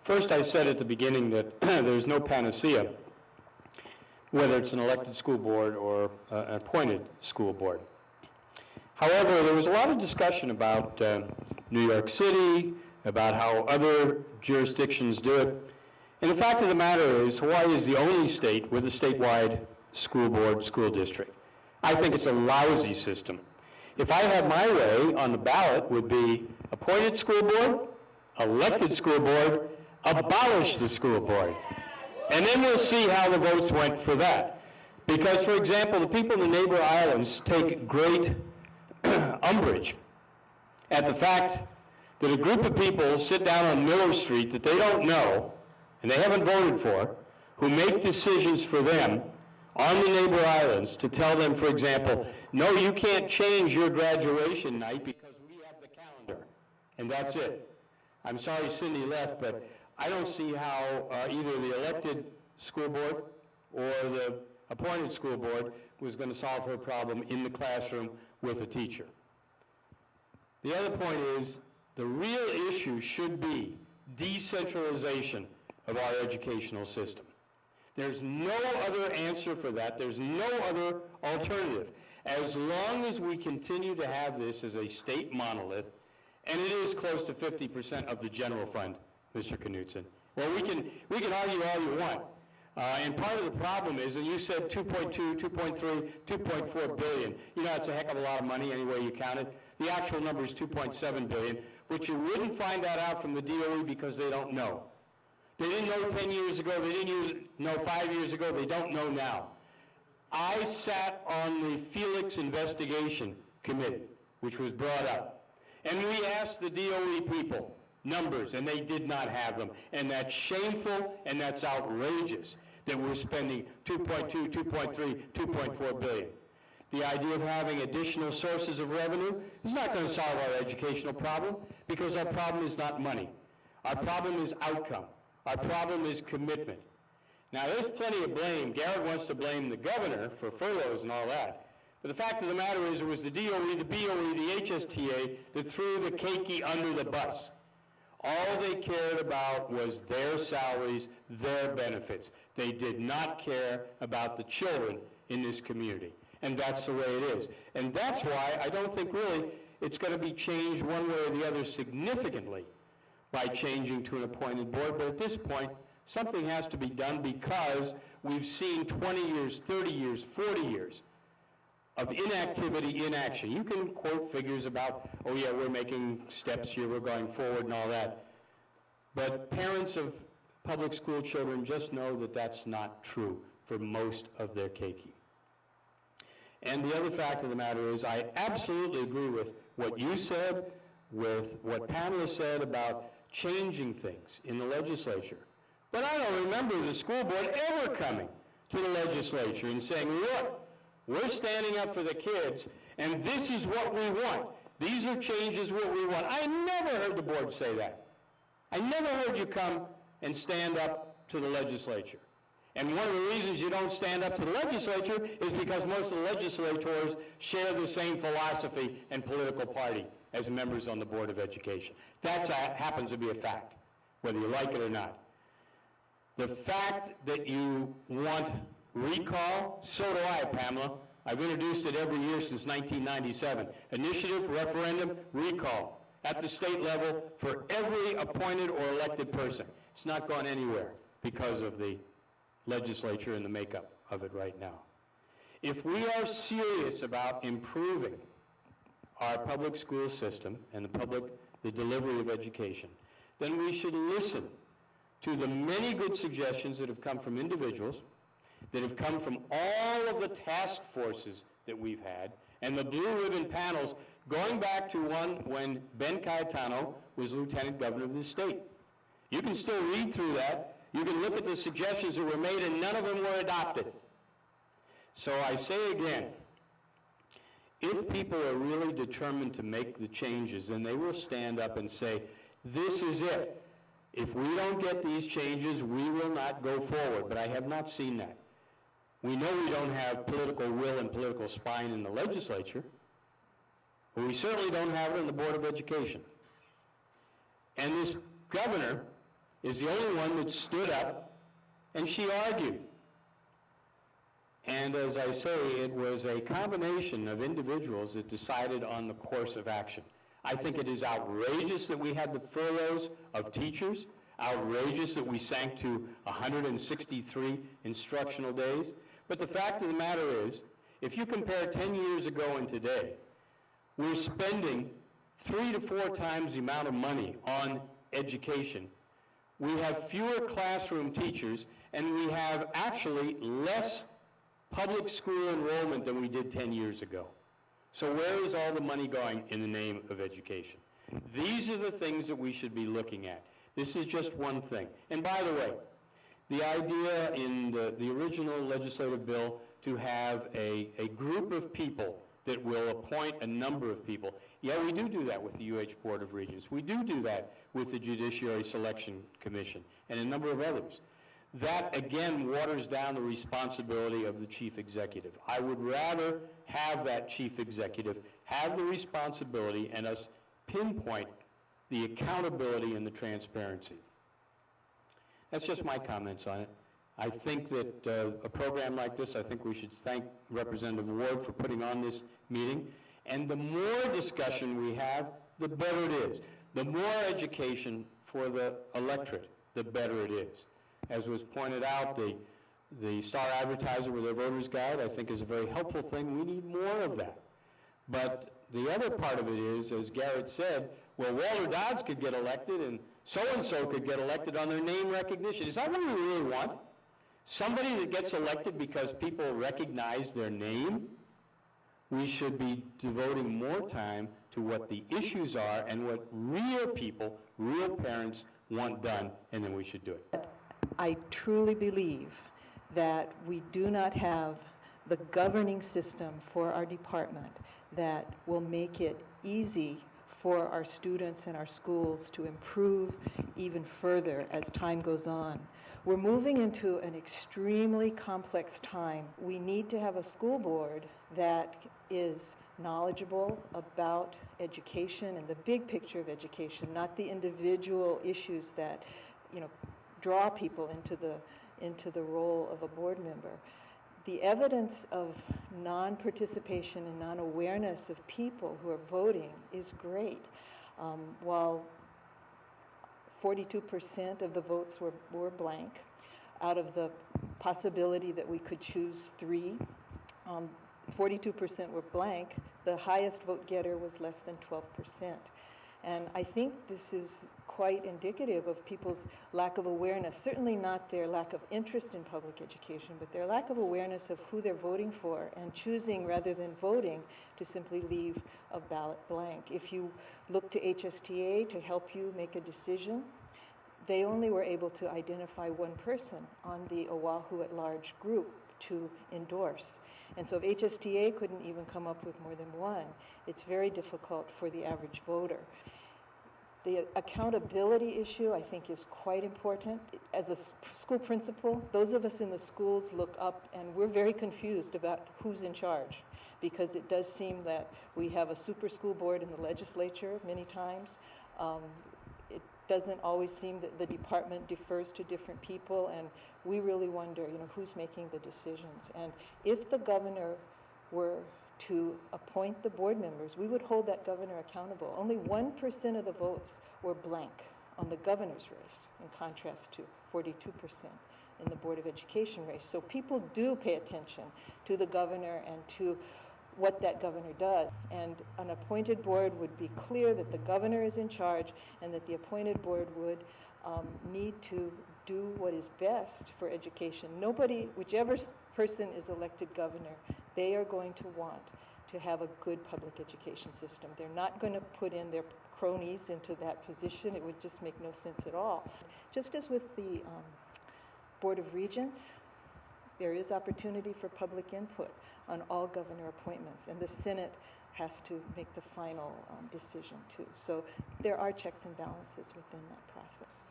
First, I said at the beginning that there's no panacea, whether it's an elected school board or an appointed school board. However, there was a lot of discussion about New York City, about how other jurisdictions do it. And the fact of the matter is, Hawaii is the only state with a statewide school board, school district. I think it's a lousy system. If I had my way, on the ballot would be appointed school board, elected school board, abolish the school board. And then we'll see how the votes went for that. Because, for example, the people in the neighbor islands take great umbrage at the fact that a group of people sit down on Miller Street that they don't know and they haven't voted for, who make decisions for them on the neighbor islands to tell them, for example, no, you can't change your graduation night because we have the calendar, and that's it. I'm sorry Cindy left, but I don't see how either the elected school board or the appointed school board was going to solve her problem in the classroom with a teacher. The other point is, the real issue should be decentralization of our educational system. There's no other answer for that. There's no other alternative. As long as we continue to have this as a state monolith, and it is close to 50% of the general fund, Mr. Knutson. Well, we can argue all you want. And part of the problem is, and you said 2.2, 2.3, 2.4 billion. You know, it's a heck of a lot of money any way you count it. The actual number is 2.7 billion, which you wouldn't find that out from the DOE because they don't know. They didn't know 10 years ago, they didn't know 5 years ago, they don't know now. I sat on the Felix investigation committee, which was brought up, and we asked the DOE people numbers, and they did not have them. And that's shameful, and that's outrageous that we're spending 2.2, 2.3, 2.4 billion. The idea of having additional sources of revenue is not going to solve our educational problem, because our problem is not money. Our problem is outcome. Our problem is commitment. Now, there's plenty of blame. Garrett wants to blame the governor for furloughs and all that. But the fact of the matter is, it was the DOE, the BOE, the HSTA that threw the keiki under the bus. All they cared about was their salaries, their benefits. They did not care about the children in this community. And that's the way it is. And that's why I don't think really it's going to be changed one way or the other significantly by changing to an appointed board. But at this point, something has to be done, because we've seen 20 years, 30 years, 40 years of inactivity, inaction. You can quote figures about, oh yeah, we're making steps here, we're going forward and all that. But parents of public school children just know that that's not true for most of their keiki. And the other fact of the matter is, I absolutely agree with what you said, with what Pamela said about changing things in the legislature. But I don't remember the school board ever coming to the legislature and saying, look, we're standing up for the kids, and this is what we want. These are changes what we want. I never heard the board say that. I never heard you come and stand up to the legislature. And one of the reasons you don't stand up to the legislature is because most of the legislators share the same philosophy and political party as members on the Board of Education. That happens to be a fact, whether you like it or not. The fact that you want recall, so do I, Pamela. I've introduced it every year since 1997. Initiative, referendum, recall at the state level for every appointed or elected person. It's not gone anywhere because of the legislature and the makeup of it right now. If we are serious about improving our public school system and the delivery of education, then we should listen to the many good suggestions that have come from individuals, that have come from all of the task forces that we've had, and the blue ribbon panels, going back to one when Ben Cayetano was lieutenant governor of the state. You can still read through that. You can look at the suggestions that were made, and none of them were adopted. So I say again, if people are really determined to make the changes, then they will stand up and say, this is it. If we don't get these changes, we will not go forward. But I have not seen that. We know we don't have political will and political spine in the legislature, but we certainly don't have it in the Board of Education. And this governor is the only one that stood up and she argued. And as I say, it was a combination of individuals that decided on the course of action. I think it is outrageous that we had the furloughs of teachers, outrageous that we sank to 163 instructional days. But the fact of the matter is, if you compare 10 years ago and today, we're spending 3 to 4 times the amount of money on education. We have fewer classroom teachers, and we have actually less public school enrollment than we did 10 years ago. So where is all the money going in the name of education? These are the things that we should be looking at. This is just one thing. And by the way, the idea in the original legislative bill to have a group of people that will appoint a number of people. Yeah, we do that with the UH Board of Regents. We do that with the Judiciary Selection Commission and a number of others. That, again, waters down the responsibility of the chief executive. I would rather have that chief executive have the responsibility and us pinpoint the accountability and the transparency. That's just my comments on it. I think that a program like this, I think we should thank Representative Ward for putting on this meeting. And the more discussion we have, the better it is. The more education for the electorate, the better it is. As was pointed out, the Star Advertiser with their voter's guide, I think, is a very helpful thing. We need more of that. But the other part of it is, as Garrett said, well, Walter Dodds could get elected and so-and-so could get elected on their name recognition. Is that what we really want? Somebody that gets elected because people recognize their name? We should be devoting more time to what the issues are and what real people, real parents want done, and then we should do it. I truly believe that we do not have the governing system for our department that will make it easy for our students and our schools to improve even further as time goes on. We're moving into an extremely complex time. We need to have a school board that is knowledgeable about education and the big picture of education, not the individual issues that, draw people into the role of a board member. The evidence of non-participation and non-awareness of people who are voting is great. While 42% of the votes were blank, out of the possibility that we could choose 3, 42% were blank. The highest vote getter was less than 12%. And I think this is quite indicative of people's lack of awareness, certainly not their lack of interest in public education, but their lack of awareness of who they're voting for and choosing rather than voting to simply leave a ballot blank. If you look to HSTA to help you make a decision, they only were able to identify one person on the Oahu at Large group to endorse. And so if HSTA couldn't even come up with more than one, it's very difficult for the average voter. The accountability issue, I think, is quite important. As a school principal, those of us in the schools look up and we're very confused about who's in charge, because it does seem that we have a super school board in the legislature many times. It doesn't always seem that the department defers to different people, and we really wonder, who's making the decisions. And if the governor were to appoint the board members, we would hold that governor accountable. Only 1% of the votes were blank on the governor's race, in contrast to 42% in the Board of Education race. So people do pay attention to the governor and to what that governor does. And an appointed board would be clear that the governor is in charge and that the appointed board would need to do what is best for education. Nobody, whichever person is elected governor, they are going to want to have a good public education system. They're not going to put in their cronies into that position. It would just make no sense at all. Just as with the Board of Regents, there is opportunity for public input on all governor appointments, and the Senate has to make the final decision too. So there are checks and balances within that process.